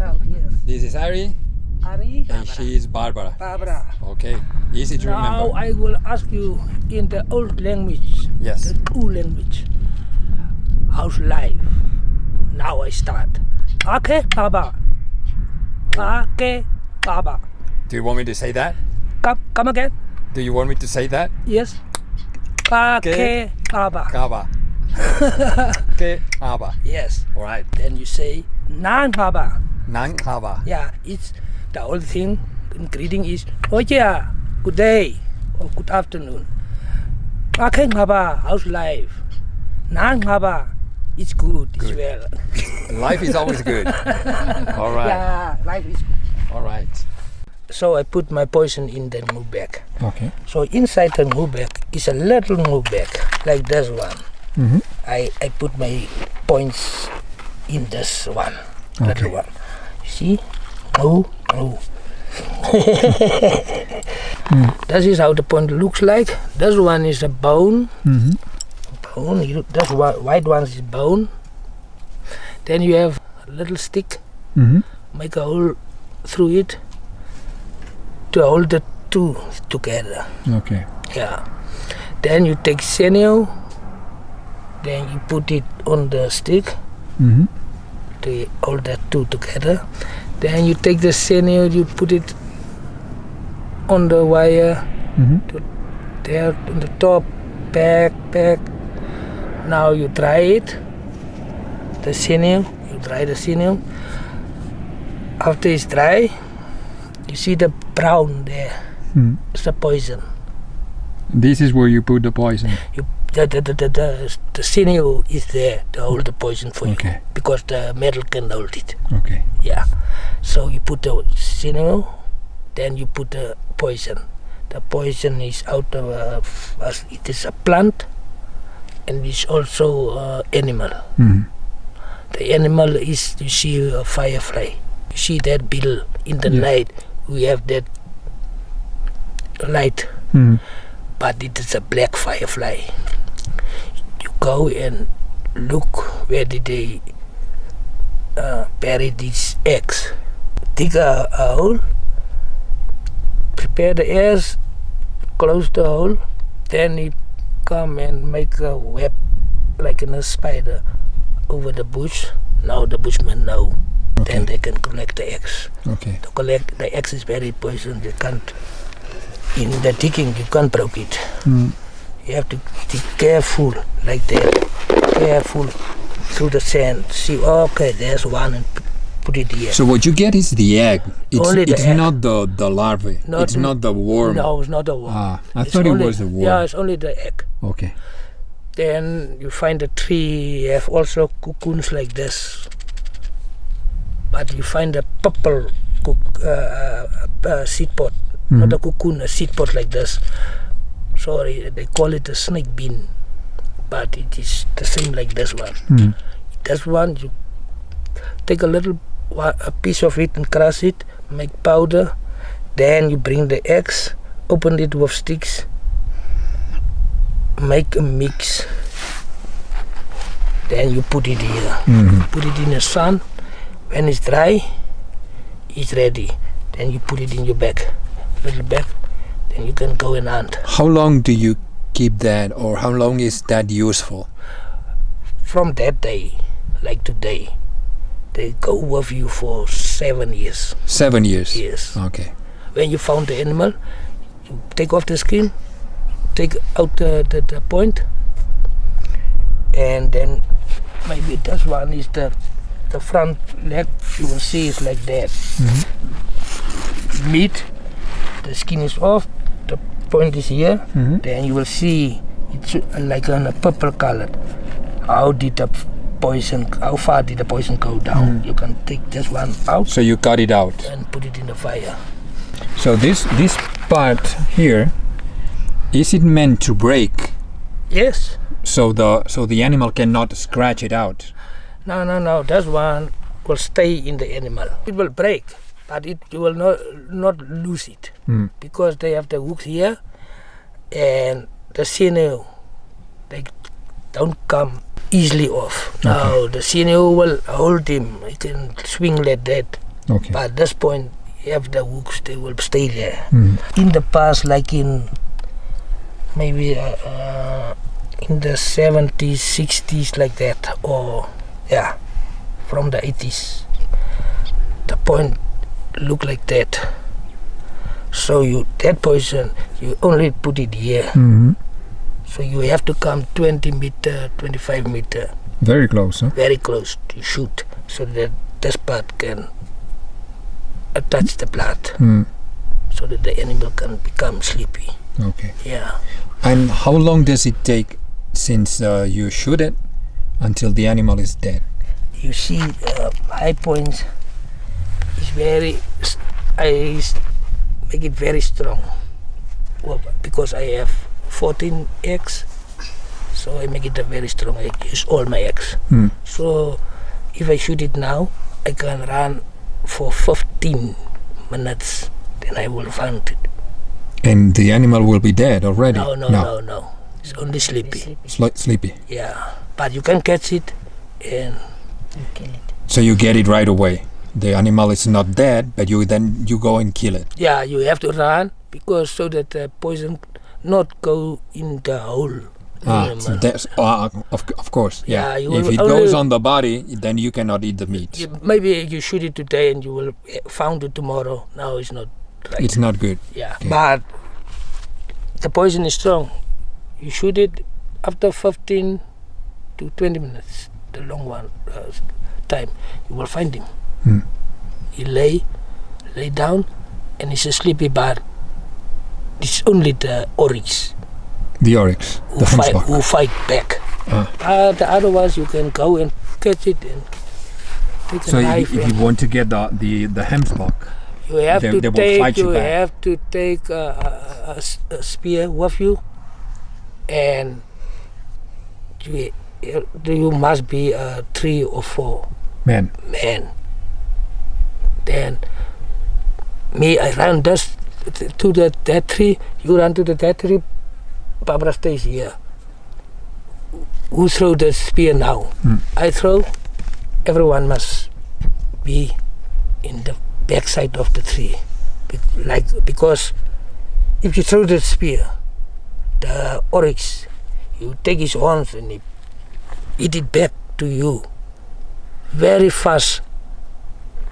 out, yes. This is Ari, Ari? and she is Barbara. Barbara. Okay, easy to Now remember. I will ask you in the old language, Yes. the true language. How's life? Now I start. Ake Baba. Ake Baba. Do you want me to say that? Come again? Do you want me to say that? Yes. Ake Baba. Kaba. Ke Aba. Yes. All right. Then you say Nan Baba. Nang Kaba. Yeah, it's the old thing. In greeting is oh yeah, good day or good afternoon. Ake Baba, how's life? Nan Baba, it's good, it's well. Life is always good. All right. Yeah, life is good. All right. So I put my poison in the new bag. Okay. So inside the new bag is a little new bag, like this one. Mm-hmm. I put my points in this one, little one. You see? No. This is how the point looks like. This one is a bone. Mm-hmm. Bone. This white one is bone. Then you have a little stick. Mm-hmm. Make a hole through it to hold the two together. Okay. Yeah. Then you take sinew. Then you put it on the stick Mm-hmm. to hold the two together. Then you take the sinew, you put it on the wire, Mm-hmm. there on the top, back. Now you dry it, the sinew, you dry the sinew. After it's dry, you see the brown there, Mm. it's the poison. This is where you put the poison. The sinew is there to hold the poison for Okay. you, because the metal can hold it. Okay. Yeah. So you put the sinew, then you put the poison. The poison is out of it is a plant, and it's also animal. Mm. The animal is, you see, a firefly. You see that bill in the night. We have that light, Mm. but it is a black firefly. You go and look where did they bury these eggs. Dig a hole, prepare the eggs, close the hole, then you come and make a web like in a spider over the bush. Now the bushmen know. Okay. Then they can collect the eggs. Okay. To collect the eggs is very poison. You can't, in the digging, you can't break it. Mm. You have to be careful like that. Careful through the sand. See, okay, there's one, and put it here. So what you get is the egg. Only the It's egg. not the larvae. It's not the worm. No, it's not a worm. Ah, I It's thought it only- was the worm. Yeah, it's only the egg. Okay. Then you find a tree, you have also cocoons like this. But you find a purple seed pod, not a cocoon, a seed pod like this. Sorry, they call it a snake bean, but it is the same like this one. Mm. This one, you take a piece of it and crush it, make powder. Then you bring the eggs, open it with sticks, make a mix. Then you put it here. Mm-hmm. Put it in the sun. When it's dry, it's ready. Then you put it in your bag, little bag. Then you can go and hunt. How long do you keep that, or how long is that useful? From that day, like today, they go with you for 7 years. 7 years. Yes. Okay. When you found the animal, you take off the skin, take out the point, and then maybe this one is the front leg. You will see it's like that. Mm-hmm. Meat, the skin is off, the point is here. Mm-hmm. Then you will see it's like a purple color. How far did the poison go down? You can take this one out So you cut it out. and put it in the fire. So this part here, is it meant to break? Yes. So the animal cannot scratch it out. No. This one will stay in the animal. It will break, but you will not lose it, because they have the hooks here, and the sinew, they don't come easily off. Now the sinew will hold him. He can swing like that Okay. But at this point, if the hooks, they will stay there. In the past, like in maybe in the 70s, 60s, like that, or yeah, from the 80s, the point look like that. So that poison, you only put it here. So you have to come 20 meter, 25 meter. Very close, huh? Very close to shoot, so that this part can touch the blood, so that the animal can become sleepy. Okay. Yeah. And how long does it take since you shoot it until the animal is dead? You see, high points is very. I make it very strong. Well, because I have 14 eggs, so I make it a very strong. I use all my eggs. So if I shoot it now, I can run for 15 minutes. Then I will find it. And the animal will be dead already? No. It's only sleepy. Sleepy. Yeah, but you can catch it and kill it. So you get it right away. The animal is not dead, but you go and kill it. Yeah, you have to run because so that the poison not go in the hole. So that's, of course, yeah. If it goes on the body, then you cannot eat the meat. Maybe you shoot it today and you will found it tomorrow. Now it's not right. It's not good. Yeah, okay. But the poison is strong. You shoot it after 15 to 20 minutes, the long one time, you will find him. He lay down and he's a sleepy bird. It's only the oryx. The oryx, who fight back. The other ones you can go and catch it and take a knife. So if you want to get the hemsbok, you have to take a spear with you, and you must be 3 or 4 men. Then I run just to that tree. You run to that tree. Barbara stays here. Who throw the spear now? I throw. Everyone must be in the backside of the tree, because if you throw the spear, the oryx, you take his horns and he eat it back to you very fast,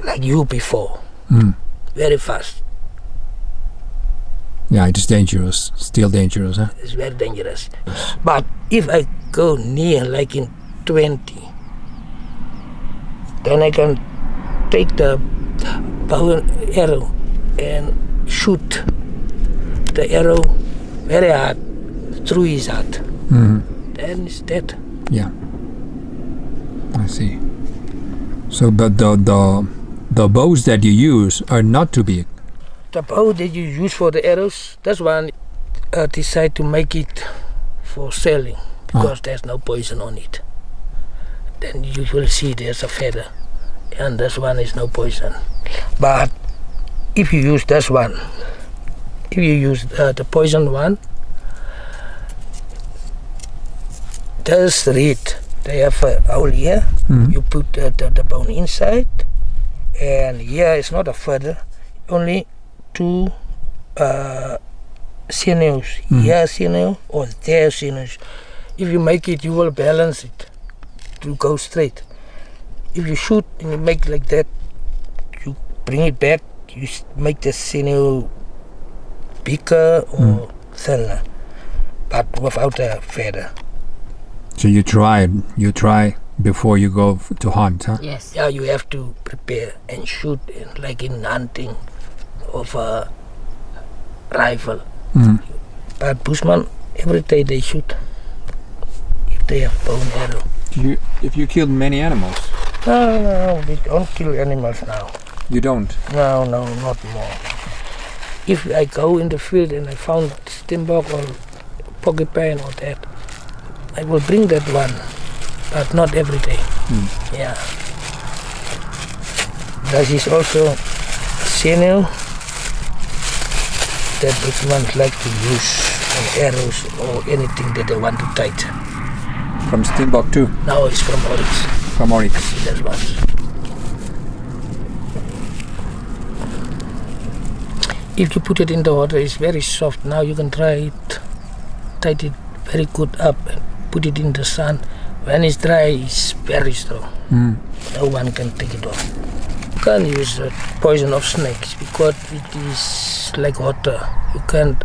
like you before. Very fast. Yeah, it is dangerous. Still dangerous, huh? It's very dangerous. But if I go near, like in 20, then I can take the bow and arrow and shoot the arrow very hard through his heart. Then it's dead. Yeah, I see. So, but the bows that you use are not too big. The bow that you use for the arrows, that's one decide to make it for selling because there's no poison on it. Then you will see there's a feather, and this one is no poison. But if you use this one, if you use the poison one, there's reed. They have a hole here. You put the bone inside, and here it's not a feather, only 2 sinews. Here sinew or there sinews. If you make it, you will balance it to go straight. If you shoot and you make like that, you bring it back, you make the sinew bigger or thinner, but without a feather. So you try before you go to hunt, huh? Yes. Yeah, you have to prepare and shoot, like in hunting of a rifle. But Bushman, every day they shoot if they have bow and arrow. If you killed many animals? No, we don't kill animals now. You don't? No, not more. If I go in the field and I found steenbok or porcupine or that, I will bring that one, but not every day. Yeah. That is also sinew that Bushman like to use arrows or anything that they want to tight. From steenbok too? No, it's from oryx. From oryx. That's one. If you put it in the water, it's very soft. Now you can try it, tight it very good up and put it in the sun. When it's dry, it's very strong. No one can take it off. You can't use poison of snakes because it is like water. You can't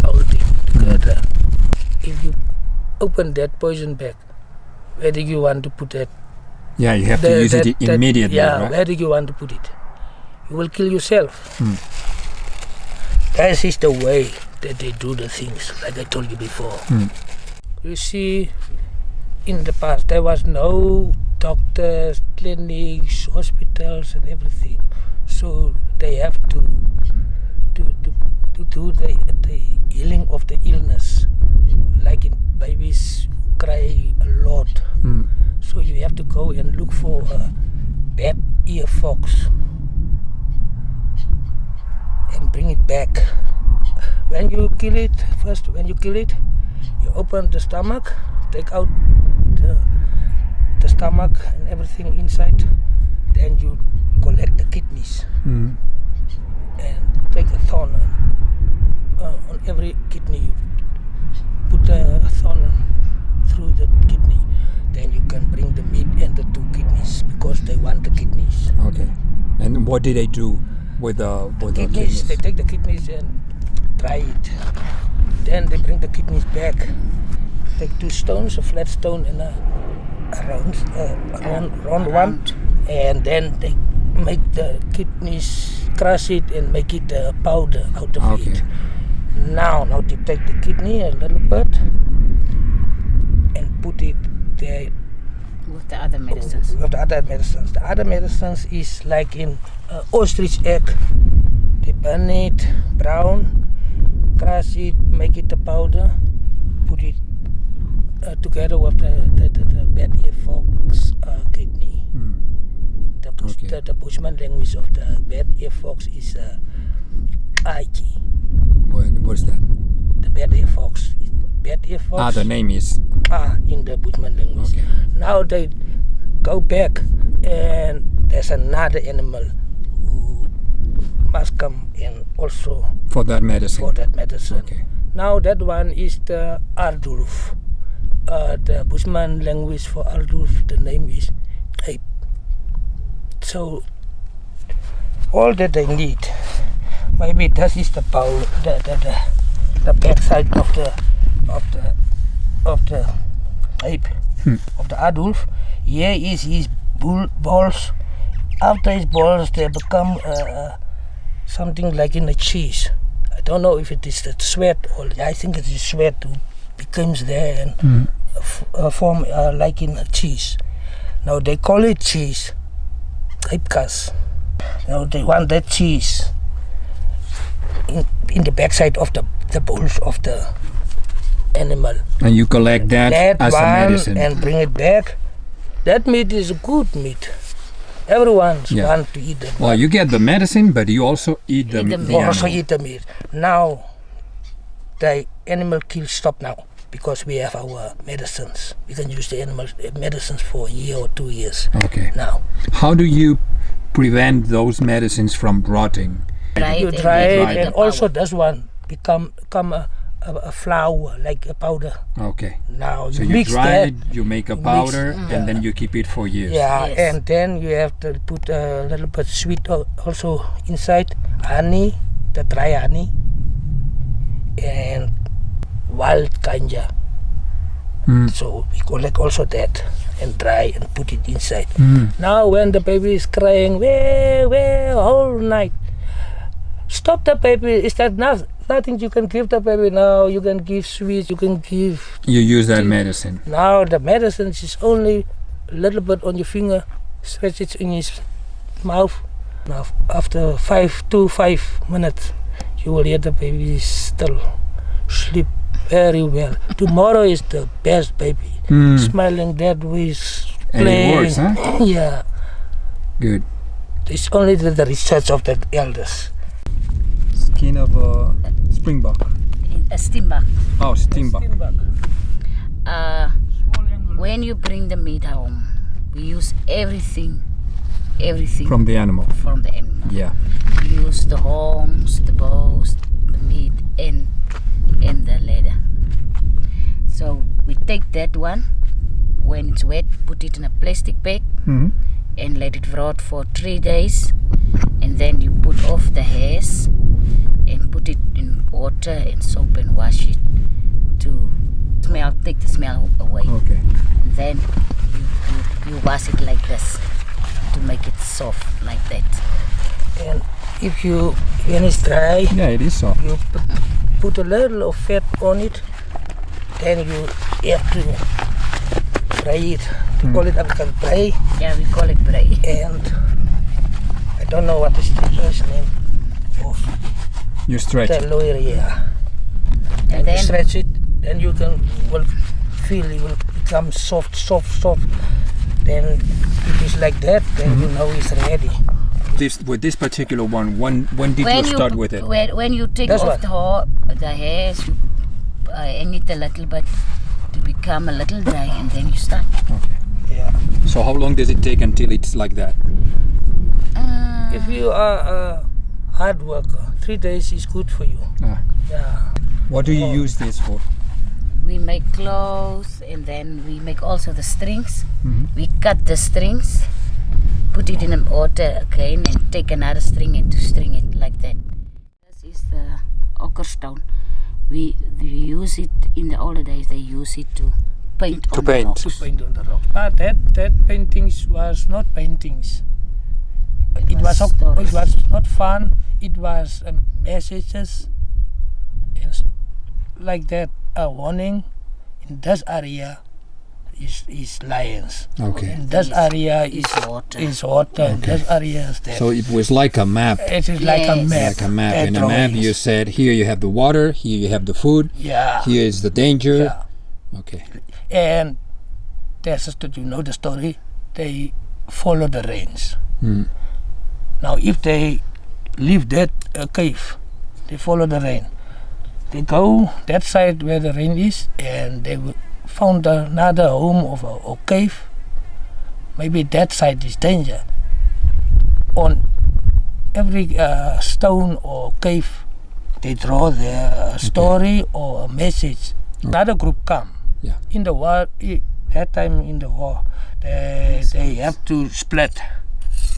hold it together. If you open that poison bag, where do you want to put that? Yeah, you have to use it immediately, yeah, right? where do you want to put it? You will kill yourself. That is the way that they do the things, like I told you before. You see, in the past there was no doctors, clinics, hospitals and everything. So they have to do the healing of the illness. Like in babies cry a lot. So you have to go and look for a bat ear fox and bring it back. When you kill it, you open the stomach, take out the stomach and everything inside. Then you collect the kidneys and take a thorn on every kidney. You put a thorn through the kidney. Then you can bring the meat and the 2 kidneys because they want the kidneys. Okay. And what do they do with the kidneys? They take the kidneys and dry it. Then they bring the kidneys back. Take 2 stones, a flat stone and a round one, and then they make the kidneys, crush it and make it a powder out of it. Now they take the kidney a little bit and put it there with the other medicines. The other medicines is like in ostrich egg. They burn it brown, crush it, make it a powder, put it together with the bat ear fox kidney. The Bushman language of the bat ear fox is Aiki. What is that? The bat ear fox. Bat ear fox. The name is? In the Bushman language. Okay. Now they go back and there's another animal who must come in also for that medicine. Okay. Now that one is the Ardulf. The Bushman language for Ardulf, the name is ape. So all that they need, maybe that is the bowl, the backside of the ape, of the Ardulf. Here is his balls. After his balls, they become something like in a cheese. I don't know if it is the sweat or I think it is sweat who becomes there and form like in a cheese. Now they call it cheese, apekas. Now they want that cheese in the backside of the bones of the animal. And you collect that as a medicine and bring it back. That meat is good meat. Everyone wants to eat that. Well, you get the medicine, but you also eat the meat. Also eat the meat. Now, the animal kill stop now because we have our medicines. We can use the animal medicines for a year or 2 years. Okay. Now, how do you prevent those medicines from rotting? You dry it, and also this one become a flour, like a powder. Okay. Now so you you mix dry that, it, you make a powder, and then you keep it for years. Yeah, and then you have to put a little bit sweet also inside, honey, the dry honey, and wild ganja. So we collect also that and dry and put it inside. Now when the baby is crying, well, all night, stop the baby. Is that nothing you can give the baby now? You can give sweets, you can give... You use that medicine. Now the medicine is only a little bit on your finger, stretch it in his mouth. Now after 5 to 5 minutes, you will hear the baby still sleep very well. Tomorrow is the best baby. Smiling that way, and it works, huh? Yeah. Good. It's only the research of the elders. Skin of a springbok. A steambuck. Oh, steambuck. When you bring the meat home, we use everything from the animal. From the animal. Yeah. use the horns, the bows, the meat, and the leather. So we take that one. When it's wet, put it in a plastic bag and let it rot for 3 days. And then you put off the hairs and put it in water and soap and wash it to take the smell away. Okay. And then you wash it like this to make it soft like that. And when it's dry, Yeah, it is soft. you put a little of fat on it, then you have to fry it. We call it African bray, Yeah, we call it bray. and I don't know what is the first name of You stretch the it. lawyer, yeah. And You then stretch it, then you will feel it will become soft. Then it is like that, then you know it's ready. With this particular one, when did you start with it? When you take That's off the hairs, you hang it a little bit to become a little dry, and then you start. Okay. Yeah. So how long does it take until it's like that? If you are a hard worker, 3 days is good for you. Ah. Yeah. What do you use this for? We make clothes, and then we make also the strings. Mhm. We cut the strings, put it in a water again, and take another string and to string it like that. This is the ochrestone. We use it in the older days. They use it to paint To on paint. the To rocks. paint on the rock. But that paintings was not paintings. It was not fun. It was messages and like that. A warning in this area is lions. Okay. In this area is water. water. In this area is that. So it was like a map. It is like a Yes. map. Like a map. a In a map, drawings. you said here you have the water, here you have the food, Yeah. here is the danger. Yeah. Okay. And there's just that you know the story. They follow the rains. Now, if they leave that cave, they follow the rain. They go that side where the rain is, and they will found another home of a cave. Maybe that side is danger. On every stone or cave, they draw their story or a message. Another group come. Yeah. In the war, that time in the war, they have to split.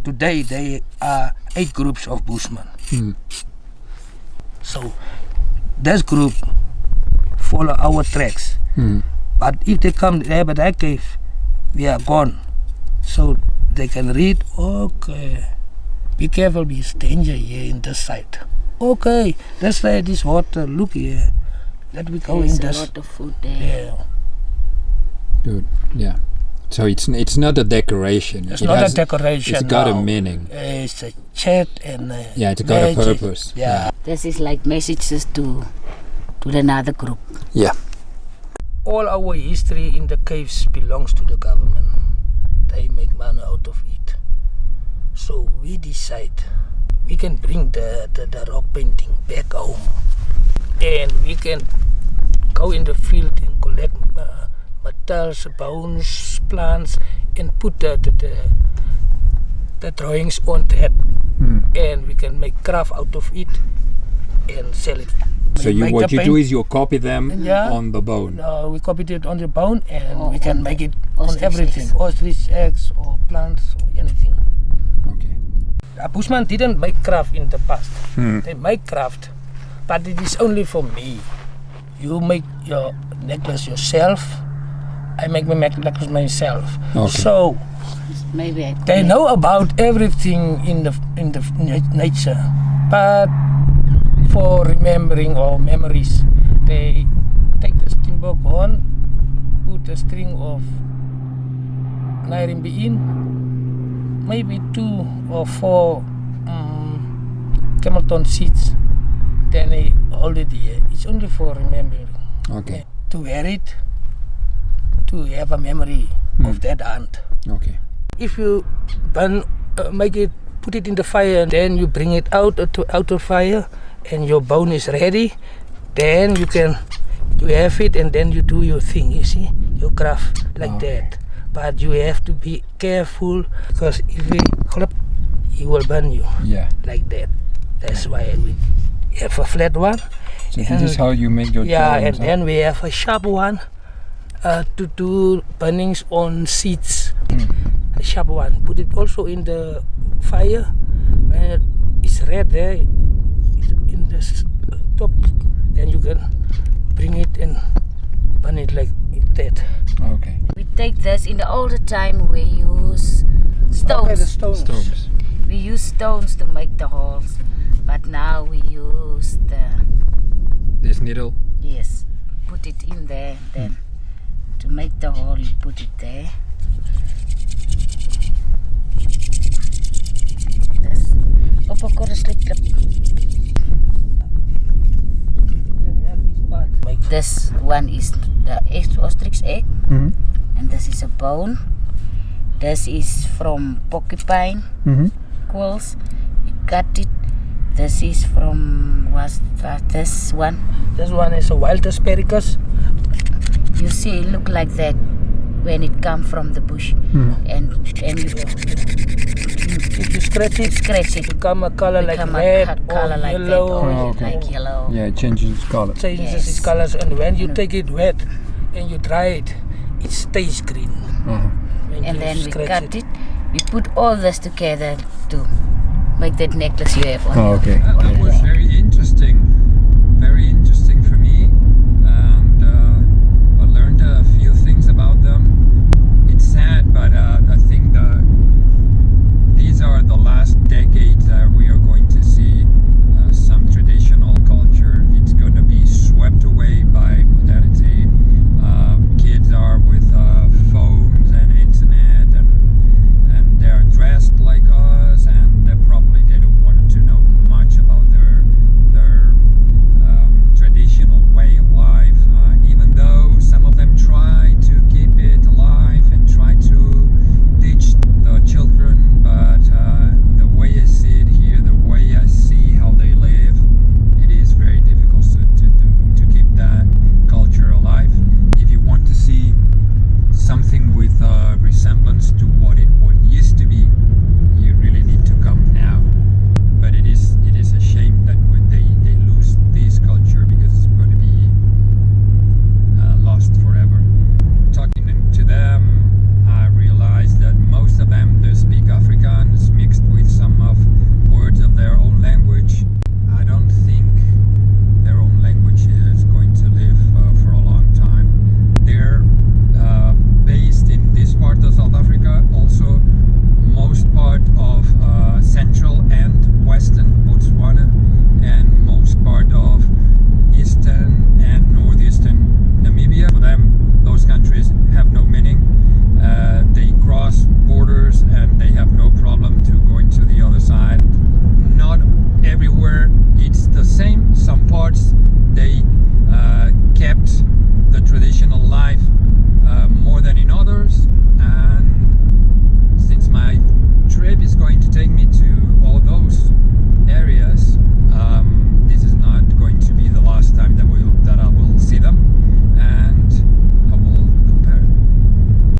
Today they are 8 groups of Bushmen. So this group follow our tracks. But if they come there by that cave, we are gone. So they can read, okay, be careful, there's danger here in this side. Okay, this side is water, look here. Let me go There's in a this. lot of food there. Yeah. Good. Yeah. So it's not a decoration. It's It not has- a decoration. It's got a now. meaning. It's a chat and Yeah, it's got a magic. purpose. Yeah. This is like messages to another group. Yeah. All our history in the caves belongs to the government. They make money out of it. So we decide we can bring the rock painting back home, and we can go in the field and collect metals, bones, plants, and put the drawings on that, and we can make craft out of it and sell it. So We make what the you do paint- is you copy them Yeah. on the bone. we copied it on the bone, and Or we can on make the it on ostrich everything. eggs. Ostrich eggs or plants or anything. Okay. Bushman didn't make craft in the past. Hmm. They make craft, but it is only for me. You make your necklace yourself. I make my necklace myself. Okay. So Maybe I they know about everything in the nature, but for remembering or memories, they take the steamboat on, put a string of Nairimbi in, maybe 2 or 4 Camelton seeds. Then they hold it here. It's only for remembering. Okay. To wear it, to have a memory of that hunt. Okay. If you burn, make it, put it in the fire, and then you bring it out of fire, and your bone is ready, then you have it, and then you do your thing. You see, your craft like that. But you have to be careful, because if you clap, he will burn you Yeah. like that. That's why we have a flat one. So this is how you make your Yeah, drawings, and then we have a sharp one to do burnings on seeds. A sharp one. Put it also in the fire. When it's red there, in the top, then you can bring it and burn it like that. Okay. We take this. In the older time, we use stones. Okay, the stones. Stones. We use stones to make the holes, but now we use This needle. yes, put it in there. Then to make the hole, you put it there. This. This one is the ostrich egg, and this is a bone. This is from porcupine quills. You cut it. This is from this one. This one is a wild asparagus. You see, it look like that when it come from the bush, and you If you scratch it, become a color like become red a color or like yellow. that, or Oh, okay. like yellow. Yeah, it changes its color. Changes Yes. its colors, and when you take it wet and you dry it, it stays green. When And you then we scratch cut it. We put all this together to make that necklace you have on. Oh, okay. your That was very interesting.